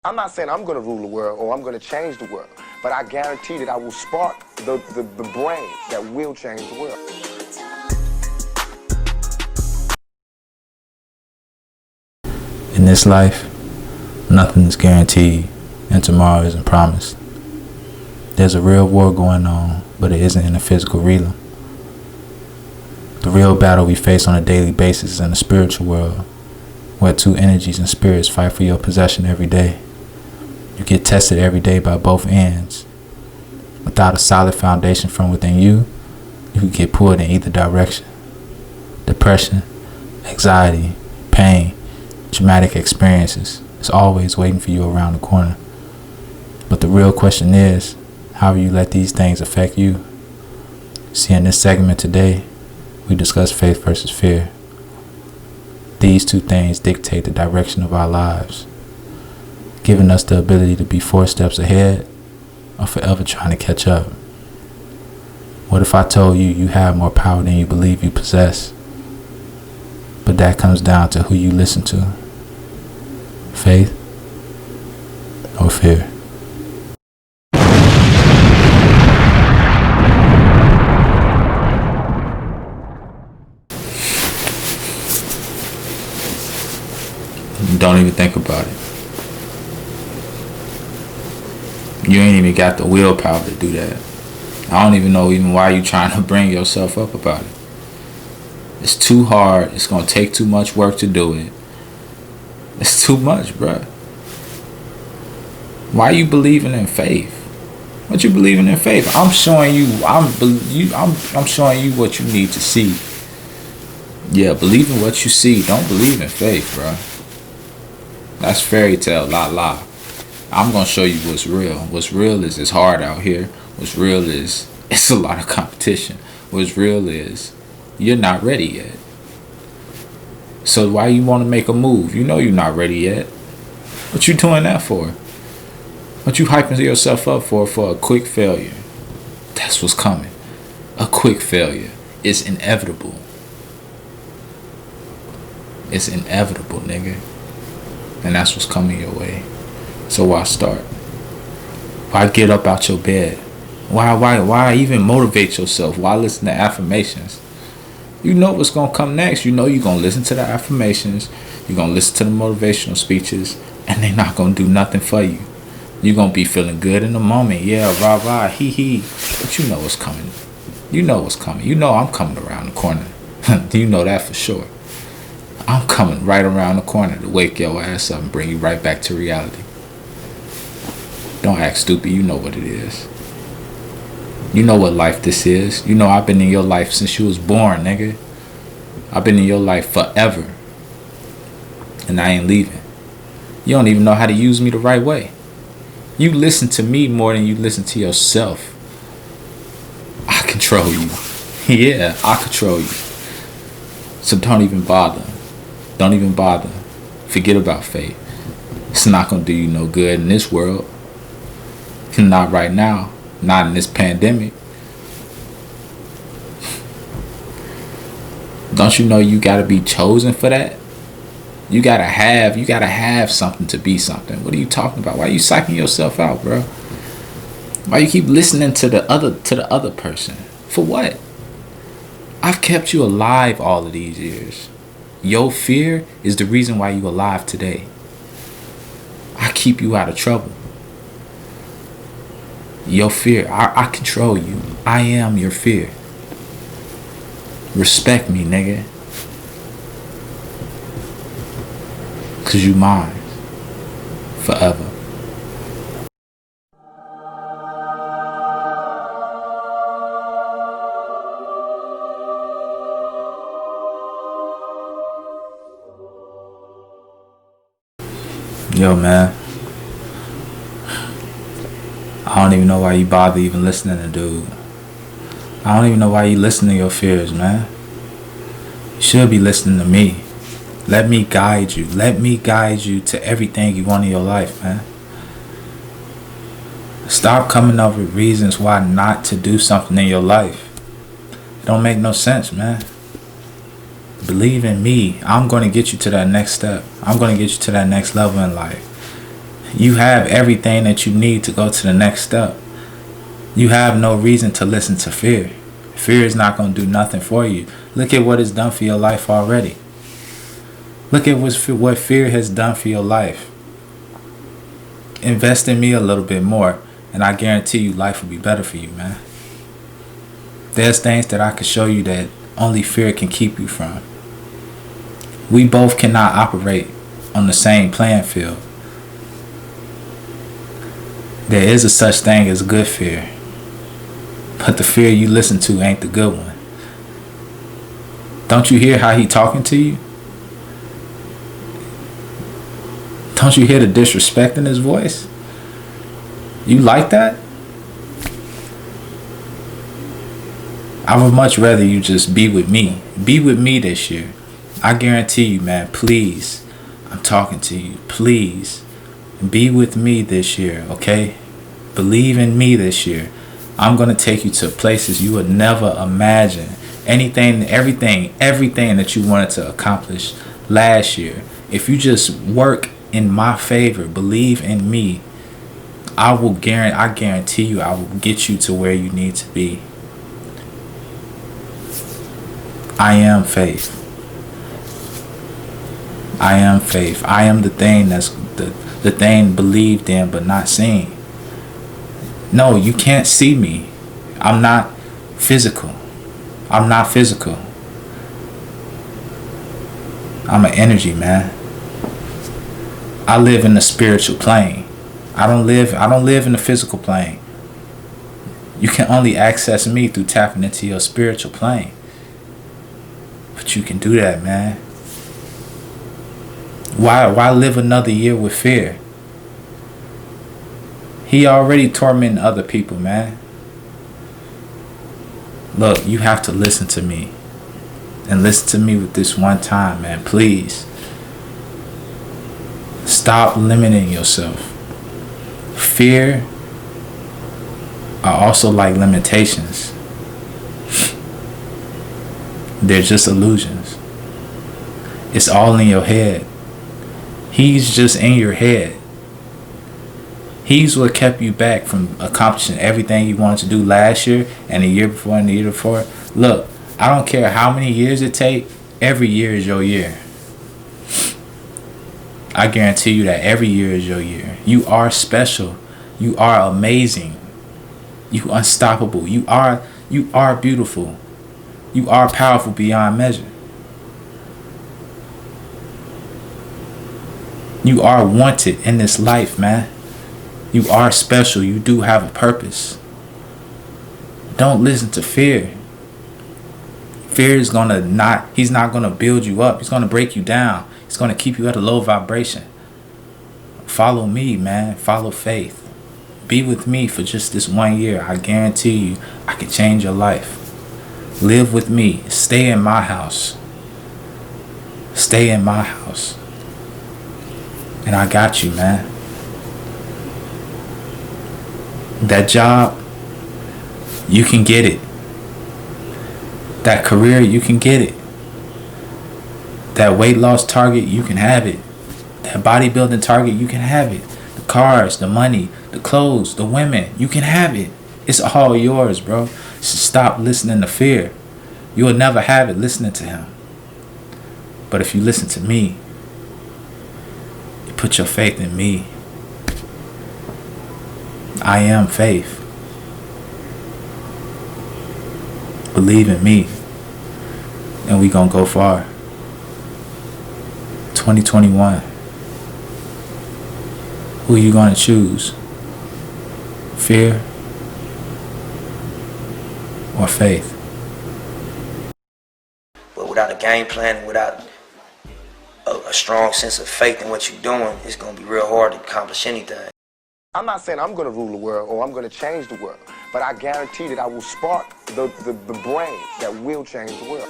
I'm not saying I'm going to rule the world or I'm going to change the world, but I guarantee that I will spark the brain that will change the world. In this life, nothing is guaranteed and tomorrow isn't promised. There's a real war going on, but it isn't in a physical realm. The real battle we face on a daily basis is in the spiritual world, where two energies and spirits fight for your possession every day. You get tested every day by both ends. Without a solid foundation from within you, you can get pulled in either direction. Depression, anxiety, pain, traumatic experiences is always waiting for you around the corner. But the real question is, how will you let these things affect you? See, in this segment today, we discuss faith versus fear. These two things dictate the direction of our lives, giving us the ability to be 4 steps ahead or forever trying to catch up. What if I told you you have more power than you believe you possess? But that comes down to who you listen to. Faith or fear? Don't even think about it. You ain't even got the willpower to do that. I don't even know why you trying to bring yourself up about it. It's too hard. It's going to take too much work to do it. It's too much, bruh. Why you believing in faith? What you believing in faith? I'm showing you. I'm showing you what you need to see. Yeah, believe in what you see. Don't believe in faith, bruh. That's fairy tale, la. I'm gonna show you what's real. What's real is it's hard out here. What's real is it's a lot of competition. What's real is you're not ready yet. So why you want to make a move? You know you're not ready yet. What you doing that for? What you hyping yourself up for a quick failure? That's what's coming. A quick failure. It's inevitable. It's inevitable, nigga. And that's what's coming your way. So why start? Why get up out your bed? Why even motivate yourself? Why listen to affirmations? You know what's gonna come next. You know you're gonna listen to the affirmations. You're gonna listen to the motivational speeches, and they're not gonna do nothing for you. You're gonna be feeling good in the moment. Yeah, rah, hee. But you know what's coming. You know what's coming. You know I'm coming around the corner. You know that for sure. I'm coming right around the corner to wake your ass up and bring you right back to reality. Don't act stupid. You know what it is. You know what life this is. You know I've been in your life since you was born, nigga. I've been in your life forever. And I ain't leaving. You don't even know how to use me the right way. You listen to me more than you listen to yourself. I control you. Yeah, I control you. So don't even bother. Don't even bother. Forget about faith. It's not going to do you no good in this world. Not right now. Not in this pandemic. Don't you know you got to be chosen for that? You got to have something to be something. What are you talking about? Why are you psyching yourself out, bro? Why you keep listening to the other person? For what? I've kept you alive all of these years. Your fear is the reason why you're alive today. I keep you out of trouble. Your fear, I control you. I am your fear. Respect me, nigga. Cause you mine. Forever. Yo, man. I don't even know why you bother even listening to dude. I don't even know why you listen to your fears, man. You should be listening to me. Let me guide you. Let me guide you to everything you want in your life, man. Stop coming up with reasons why not to do something in your life. It don't make no sense, man. Believe in me. I'm going to get you to that next step. I'm going to get you to that next level in life. You have everything that you need to go to the next step. You have no reason to listen to fear. Fear is not going to do nothing for you. Look at what it's done for your life already. Look at what fear has done for your life. Invest in me a little bit more, and I guarantee you life will be better for you, man. There's things that I can show you that only fear can keep you from. We both cannot operate on the same playing field. There is a such thing as good fear, but the fear you listen to ain't the good one. Don't you hear how he talking to you? Don't you hear the disrespect in his voice? You like that? I would much rather you just be with me. Be with me this year. I guarantee you, man, please. I'm talking to you. Please. Be with me this year, okay? Believe in me this year. I'm going to take you to places you would never imagine. Anything, everything that you wanted to accomplish last year. If you just work in my favor, believe in me, I guarantee you I will get you to where you need to be. I am faith. I am faith. I am the thing that's the thing believed in but not seen. No, you can't see me. I'm not physical. I'm not physical. I'm an energy, man. I live in the spiritual plane. I don't live in the physical plane. You can only access me through tapping into your spiritual plane. But you can do that, man. Why live another year with fear? He already tormenting other people, man. Look, you have to listen to me. And listen to me with this one time, man. Please. Stop limiting yourself. Fear are also like limitations. They're just illusions. It's all in your head. He's just in your head. He's what kept you back from accomplishing everything you wanted to do last year and the year before and the year before. Look, I don't care how many years it takes. Every year is your year. I guarantee you that every year is your year. You are special. You are amazing. You unstoppable. You are beautiful. You are powerful beyond measure. You are wanted in this life, man. You are special. You do have a purpose. Don't listen to fear. Fear is he's not gonna build you up. He's gonna break you down. He's gonna keep you at a low vibration. Follow me, man. Follow faith. Be with me for just this 1 year. I guarantee you, I can change your life. Live with me. Stay in my house. Stay in my house. And I got you, man. That job, you can get it. That career, you can get it. That weight loss target, you can have it. That bodybuilding target, you can have it. The cars, the money, the clothes, the women, you can have it. It's all yours, bro. So stop listening to fear. You will never have it listening to him. But if you listen to me, you put your faith in me. I am faith. Believe in me. And we gonna go far. 2021. Who you gonna choose? Fear or faith? But without a game plan, without a strong sense of faith in what you're doing, it's gonna be real hard to accomplish anything. I'm not saying I'm going to rule the world or I'm going to change the world, but I guarantee that I will spark the brain that will change the world.